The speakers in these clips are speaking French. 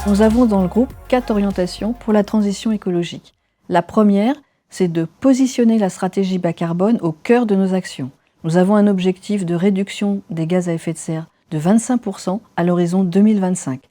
Nous avons dans le groupe 4 orientations pour la transition écologique. La première, c'est de positionner la stratégie bas carbone au cœur de nos actions. Nous avons un objectif de réduction des gaz à effet de serre de 25% à l'horizon 2025.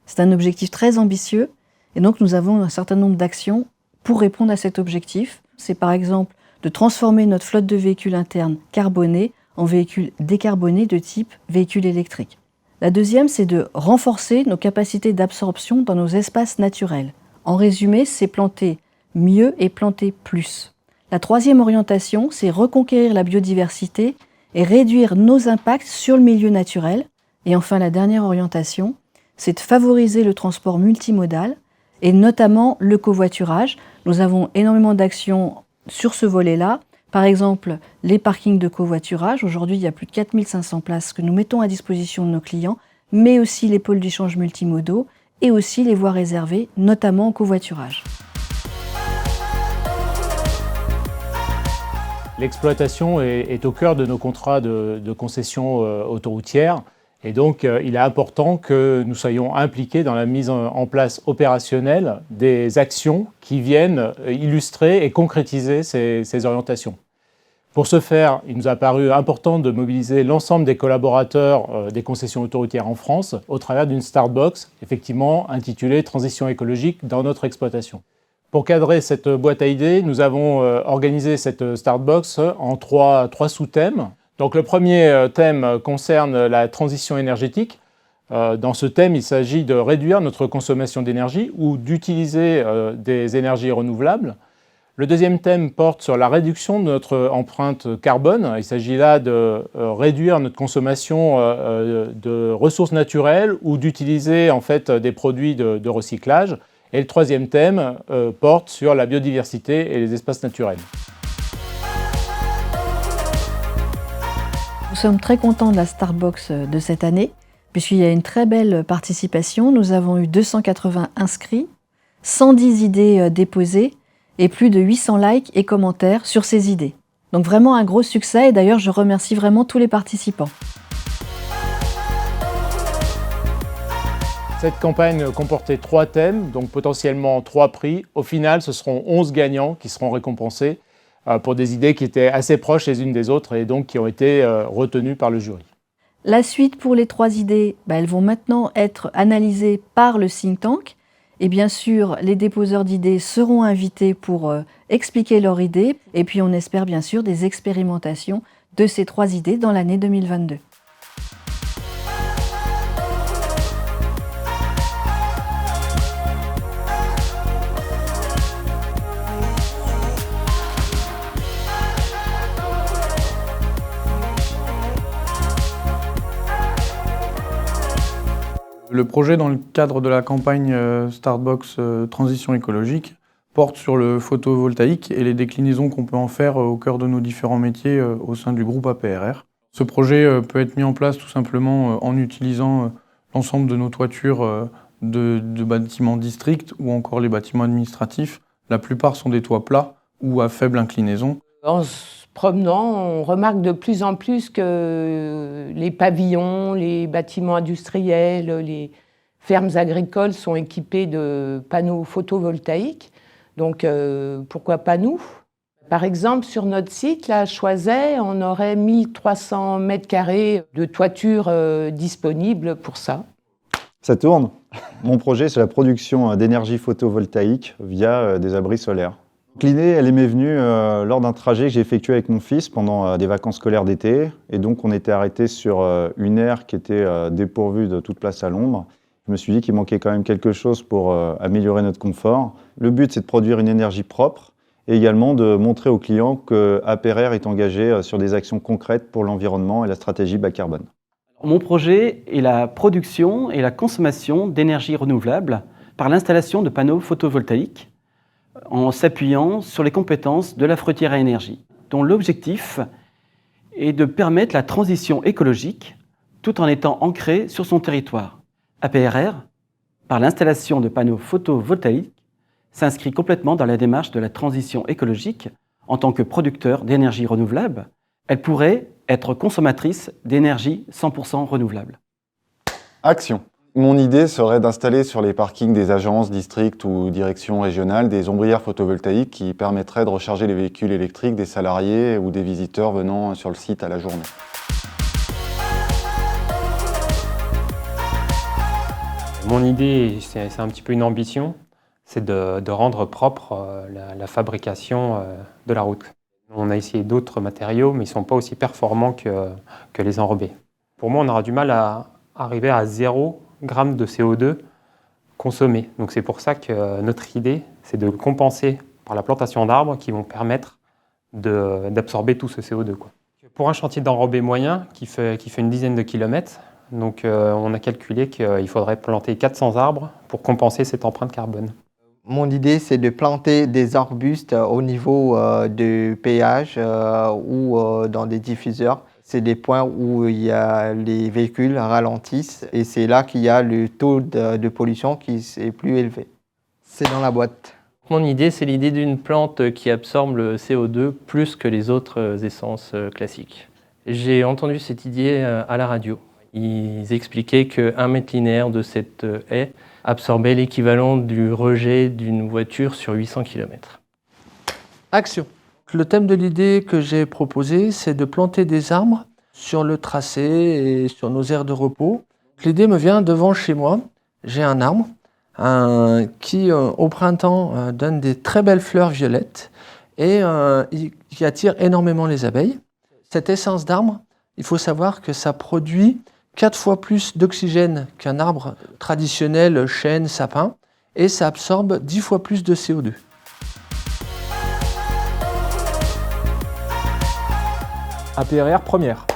C'est un objectif très ambitieux et donc nous avons un certain nombre d'actions pour répondre à cet objectif. C'est par exemple de transformer notre flotte de véhicules internes carbonés en véhicules décarbonés de type véhicules électriques. La deuxième, c'est de renforcer nos capacités d'absorption dans nos espaces naturels. En résumé, c'est planter mieux et planter plus. La troisième orientation, c'est reconquérir la biodiversité et réduire nos impacts sur le milieu naturel. Et enfin, la dernière orientation, c'est de favoriser le transport multimodal et notamment le covoiturage. Nous avons énormément d'actions sur ce volet-là. Par exemple, les parkings de covoiturage. Aujourd'hui, il y a plus de 4500 places que nous mettons à disposition de nos clients, mais aussi les pôles d'échange multimodaux et aussi les voies réservées, notamment au covoiturage. L'exploitation est au cœur de nos contrats de concession autoroutière et donc il est important que nous soyons impliqués dans la mise en place opérationnelle des actions qui viennent illustrer et concrétiser ces orientations. Pour ce faire, il nous a paru important de mobiliser l'ensemble des collaborateurs des concessions autoroutières en France au travers d'une start box, effectivement intitulée « Transition écologique dans notre exploitation ». Pour cadrer cette boîte à idées, nous avons organisé cette start box en trois sous-thèmes. Donc le premier thème concerne la transition énergétique. Dans ce thème, il s'agit de réduire notre consommation d'énergie ou d'utiliser des énergies renouvelables. Le deuxième thème porte sur la réduction de notre empreinte carbone. Il s'agit là de réduire notre consommation de ressources naturelles ou d'utiliser en fait des produits de recyclage. Et le troisième thème porte sur la biodiversité et les espaces naturels. Nous sommes très contents de la Startbox de cette année, puisqu'il y a une très belle participation. Nous avons eu 280 inscrits, 110 idées déposées et plus de 800 likes et commentaires sur ces idées. Donc vraiment un gros succès et d'ailleurs je remercie vraiment tous les participants. Cette campagne comportait 3 thèmes, donc potentiellement 3 prix. Au final, ce seront 11 gagnants qui seront récompensés pour des idées qui étaient assez proches les unes des autres et donc qui ont été retenues par le jury. La suite pour les 3 idées, elles vont maintenant être analysées par le think tank. Et bien sûr, les déposeurs d'idées seront invités pour expliquer leurs idées. Et puis on espère bien sûr des expérimentations de ces 3 idées dans l'année 2022. Le projet dans le cadre de la campagne Startbox Transition écologique porte sur le photovoltaïque et les déclinaisons qu'on peut en faire au cœur de nos différents métiers au sein du groupe APRR. Ce projet peut être mis en place tout simplement en utilisant l'ensemble de nos toitures de bâtiments districts ou encore les bâtiments administratifs. La plupart sont des toits plats ou à faible inclinaison. En se promenant, on remarque de plus en plus que les pavillons, les bâtiments industriels, les fermes agricoles sont équipés de panneaux photovoltaïques. Donc pourquoi pas nous? Par exemple, sur notre site, là, à Choiset, on aurait 1300 m² de toiture disponibles pour ça. Ça tourne. Mon projet, c'est la production d'énergie photovoltaïque via des abris solaires. L'idée, elle m'est venue lors d'un trajet que j'ai effectué avec mon fils pendant des vacances scolaires d'été. Et donc, on était arrêté sur une aire qui était dépourvue de toute place à l'ombre. Je me suis dit qu'il manquait quand même quelque chose pour améliorer notre confort. Le but, c'est de produire une énergie propre et également de montrer aux clients que APRR est engagé sur des actions concrètes pour l'environnement et la stratégie bas carbone. Mon projet est la production et la consommation d'énergie renouvelable par l'installation de panneaux photovoltaïques en s'appuyant sur les compétences de la fruitière à énergie, dont l'objectif est de permettre la transition écologique tout en étant ancré sur son territoire. APRR, par l'installation de panneaux photovoltaïques, s'inscrit complètement dans la démarche de la transition écologique en tant que producteur d'énergie renouvelable. Elle pourrait être consommatrice d'énergie 100% renouvelable. Action. Mon idée serait d'installer sur les parkings des agences, districts ou directions régionales des ombrières photovoltaïques qui permettraient de recharger les véhicules électriques des salariés ou des visiteurs venant sur le site à la journée. Mon idée, c'est un petit peu une ambition, c'est de rendre propre la fabrication de la route. On a essayé d'autres matériaux, mais ils ne sont pas aussi performants que les enrobés. Pour moi, on aura du mal à arriver à 0 g de CO2 consommé. Donc c'est pour ça que notre idée, c'est de compenser par la plantation d'arbres qui vont permettre d'absorber tout ce CO2, quoi. Pour un chantier d'enrobé moyen qui fait une dizaine de kilomètres, donc on a calculé qu'il faudrait planter 400 arbres pour compenser cette empreinte carbone. Mon idée, c'est de planter des arbustes au niveau du péage ou dans des diffuseurs. C'est des points où les véhicules ralentissent et c'est là qu'il y a le taux de pollution qui est plus élevé. C'est dans la boîte. Mon idée, c'est l'idée d'une plante qui absorbe le CO2 plus que les autres essences classiques. J'ai entendu cette idée à la radio. Ils expliquaient qu'1 mètre linéaire de cette haie absorbait l'équivalent du rejet d'une voiture sur 800 km. Action. Le thème de l'idée que j'ai proposé, c'est de planter des arbres sur le tracé et sur nos aires de repos. L'idée me vient devant chez moi. J'ai un arbre qui, au printemps, donne des très belles fleurs violettes et qui attire énormément les abeilles. Cette essence d'arbre, il faut savoir que ça produit 4 fois plus d'oxygène qu'un arbre traditionnel, chêne, sapin, et ça absorbe 10 fois plus de CO2. APRR première.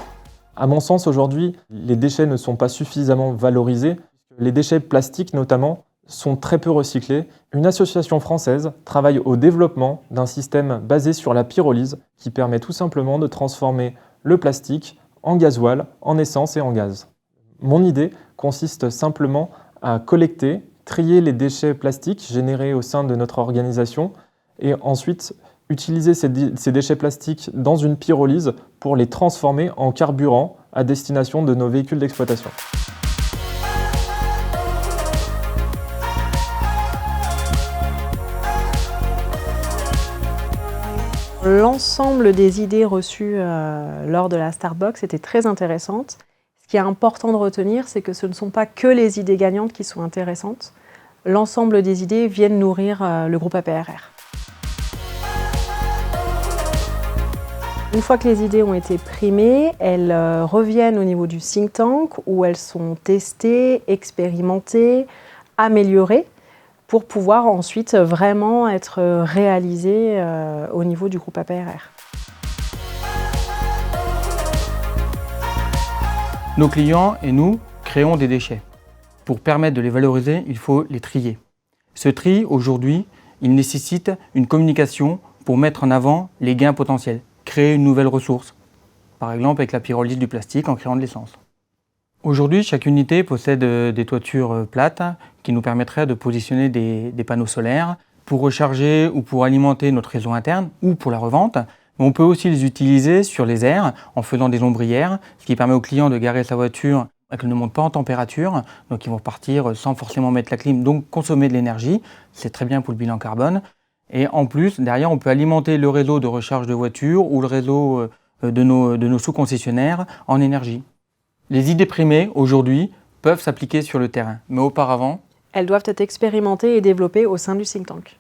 À mon sens, aujourd'hui, les déchets ne sont pas suffisamment valorisés. Les déchets plastiques, notamment, sont très peu recyclés. Une association française travaille au développement d'un système basé sur la pyrolyse qui permet tout simplement de transformer le plastique en gasoil, en essence et en gaz. Mon idée consiste simplement à collecter, trier les déchets plastiques générés au sein de notre organisation et ensuite utiliser ces déchets plastiques dans une pyrolyse pour les transformer en carburant à destination de nos véhicules d'exploitation. L'ensemble des idées reçues lors de la Startbox était très intéressante. Ce qui est important de retenir, c'est que ce ne sont pas que les idées gagnantes qui sont intéressantes. L'ensemble des idées viennent nourrir le groupe APRR. Une fois que les idées ont été primées, elles reviennent au niveau du think tank où elles sont testées, expérimentées, améliorées pour pouvoir ensuite vraiment être réalisées au niveau du groupe APRR. Nos clients et nous créons des déchets. Pour permettre de les valoriser, il faut les trier. Ce tri, aujourd'hui, il nécessite une communication pour mettre en avant les gains potentiels, créer une nouvelle ressource, par exemple avec la pyrolyse du plastique en créant de l'essence. Aujourd'hui, chaque unité possède des toitures plates qui nous permettraient de positionner des panneaux solaires pour recharger ou pour alimenter notre réseau interne ou pour la revente. On peut aussi les utiliser sur les aires en faisant des ombrières, ce qui permet au client de garer sa voiture et qu'elle ne monte pas en température. Donc ils vont partir sans forcément mettre la clim, donc consommer de l'énergie. C'est très bien pour le bilan carbone. Et en plus, derrière, on peut alimenter le réseau de recharge de voitures ou le réseau de nos sous-concessionnaires en énergie. Les idées primées, aujourd'hui, peuvent s'appliquer sur le terrain. Mais auparavant, elles doivent être expérimentées et développées au sein du think tank.